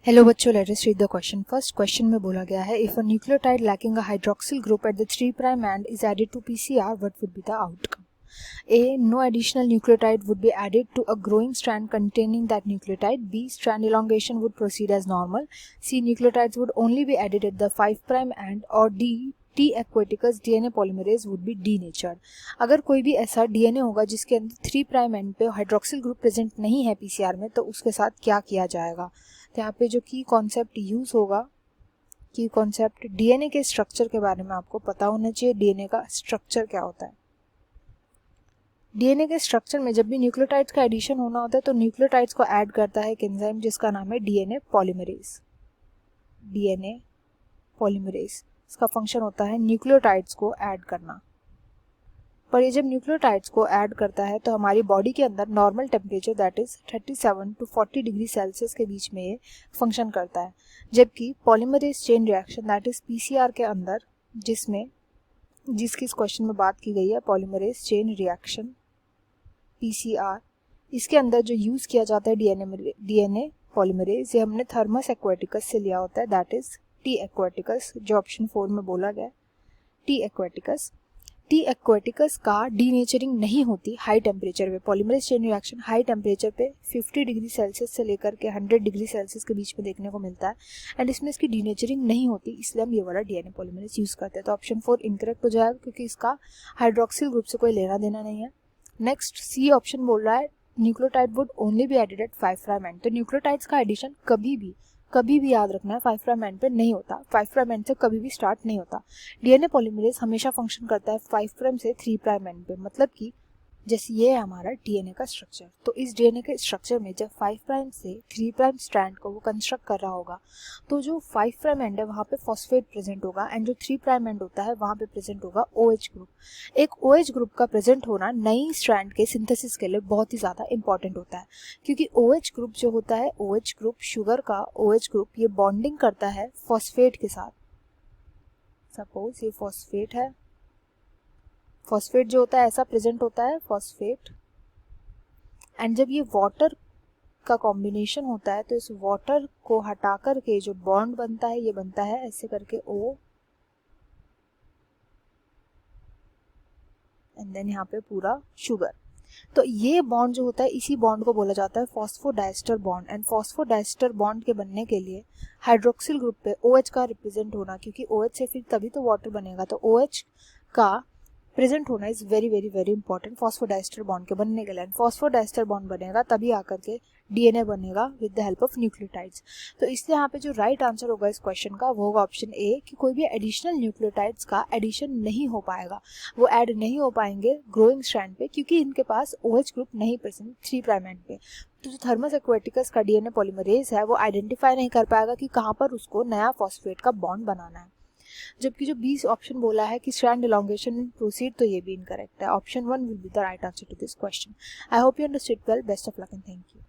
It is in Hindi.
हेलो बच्चों, let us read the question. First question में बोला गया है, if a nucleotide lacking a hydroxyl group at the 3 prime end is added to PCR, what would be the outcome? A. No additional nucleotide would be added to a growing strand containing that nucleotide. B. Strand elongation would proceed as normal. C. Nucleotides would only be added at the 5 prime end. Or D. T aquaticus DNA polymerase would be denatured. अगर कोई भी ऐसा डीएनए होगा जिसके अंदर 3 प्राइम एंड पे हाइड्रोक्सिल ग्रुप प्रेजेंट नहीं है पीसीआर में, तो उसके साथ क्या किया जाएगा? तो यहाँ पे जो की कॉन्सेप्ट यूज होगा, की कॉन्सेप्ट डीएनए के स्ट्रक्चर के बारे में आपको पता होना चाहिए। डीएनए का स्ट्रक्चर क्या होता है? डीएनए के स्ट्रक्चर में जब भी न्यूक्लियोटाइड्स का एडिशन होना होता है तो न्यूक्लियोटाइड्स को ऐड करता है एक एंजाइम जिसका नाम है डीएनए पॉलीमरेज। डीएनए पॉलीमरेज, इसका फंक्शन होता है न्यूक्लियोटाइड्स को ऐड करना। पर ये जब न्यूक्लियोटाइड्स को ऐड करता है तो हमारी बॉडी के अंदर normal temperature that is 37 to 40 degree Celsius के बीच में ये फंक्शन करता है। जबकि polymerase chain reaction that is PCR के अंदर, जिसकी इस क्वेश्चन में बात की गई है, पॉलीमरेज चेन रिएक्शन पीसीआर, इसके अंदर जो यूज किया जाता है डीएनए पॉलीमरेज, ये हमने थर्मस एक्वाटिकस से लिया होता है, दैट इज टी एक्वाटिकस, जो ऑप्शन 4 में बोला गया। टी एक्वाटिकस का डीनेचरिंग नहीं होती हाई टेम्परेचर पे। Polymerase chain reaction high temperature पे 50 डिग्री सेल्सियस से लेकर के 100 डिग्री सेल्सियस के बीच में देखने को मिलता है, एंड इसमें इसकी डीनेचरिंग नहीं होती, इसलिए हम ये वाला डीएनए पॉलीमरेज यूज करते हैं। तो ऑप्शन 4 इनकरेक्ट हो जाएगा क्योंकि इसका हाइड्रोक्सिल ग्रुप से कोई लेना देना नहीं है। नेक्स्ट सी ऑप्शन बोल रहा है nucleotide would only be added at 5 prime end. तो न्यूक्लियोटाइड्स का एडिशन कभी भी याद रखना है 5 प्राइम एंड पे नहीं होता, 5 प्राइम एंड से कभी भी स्टार्ट नहीं होता। डीएनए पॉलीमरेज हमेशा फंक्शन करता है 5 प्राइम से 3 प्राइम एंड पे, मतलब कि जैसे ये है हमारा डीएनए का स्ट्रक्चर, तो इस डीएनए के स्ट्रक्चर में जब 5 प्राइम से 3 प्राइम स्ट्रैंड को वो कंस्ट्रक्ट कर रहा होगा तो जो 5 प्राइम एंड है वहाँ पे फॉस्फेट प्रेजेंट होगा, एंड जो 3 प्राइम एंड होता है वहाँ पे प्रेजेंट होगा OH ग्रुप। एक OH ग्रुप का प्रेजेंट होना नई स्ट्रैंड के सिंथेसिस के लिए बहुत ही ज़्यादा इंपॉर्टेंट होता है, क्योंकि OH ग्रुप जो होता है, OH ग्रुप शुगर का OH ग्रुप, ये बॉन्डिंग करता है फॉस्फेट के साथ। सपोज ये फॉस्फेट है, फॉस्फेट जो होता है ऐसा प्रेजेंट होता है फॉस्फेट, एंड जब ये वाटर का कॉम्बिनेशन होता है तो इस वाटर को हटा करके जो बॉन्ड बनता है ये बनता है ऐसे करके O, एंड देन यहाँ पे पूरा शुगर। तो ये बॉन्ड जो होता है, इसी बॉन्ड को बोला जाता है phosphodiester bond, and phosphodiester bond के बनने के लिए हाइड्रोक्सिल ग्रुप पे OH का रिप्रेजेंट होना, क्योंकि OH से फिर तभी तो वाटर बनेगा, तो OH का प्रेजेंट होना is very very very important phosphodiester bond के बनने के लिए। फॉस्फोडाइस्टर बॉन्ड बनेगा तभी आकर के डीएनए बनेगा with the help of nucleotides. तो इसलिए यहाँ पे जो राइट आंसर होगा इस क्वेश्चन का वो होगा ऑप्शन ए, कि कोई भी एडिशनल न्यूक्लियोटाइड्स का एडिशन नहीं हो पाएगा, वो ऐड नहीं हो पाएंगे ग्रोइंग स्ट्रैंड पे, क्योंकि इनके पास OH ग्रुप नहीं प्रेजेंट 3 प्राइम एंड पे। तो जो थर्मस एक्वाटिकस का डीएनए पॉलीमरेज है वो आइडेंटिफाई नहीं कर पाएगा कि कहाँ पर उसको नया फॉस्फेट का बॉन्ड बनाना है। जबकि जो 20 ऑप्शन बोला है कि स्ट्रैंड एलोंगेशन विल प्रोसीड, तो ये भी इनकरेक्ट है। Option 1 will be the right answer to this question. I hope you understood well. Best of luck and thank you.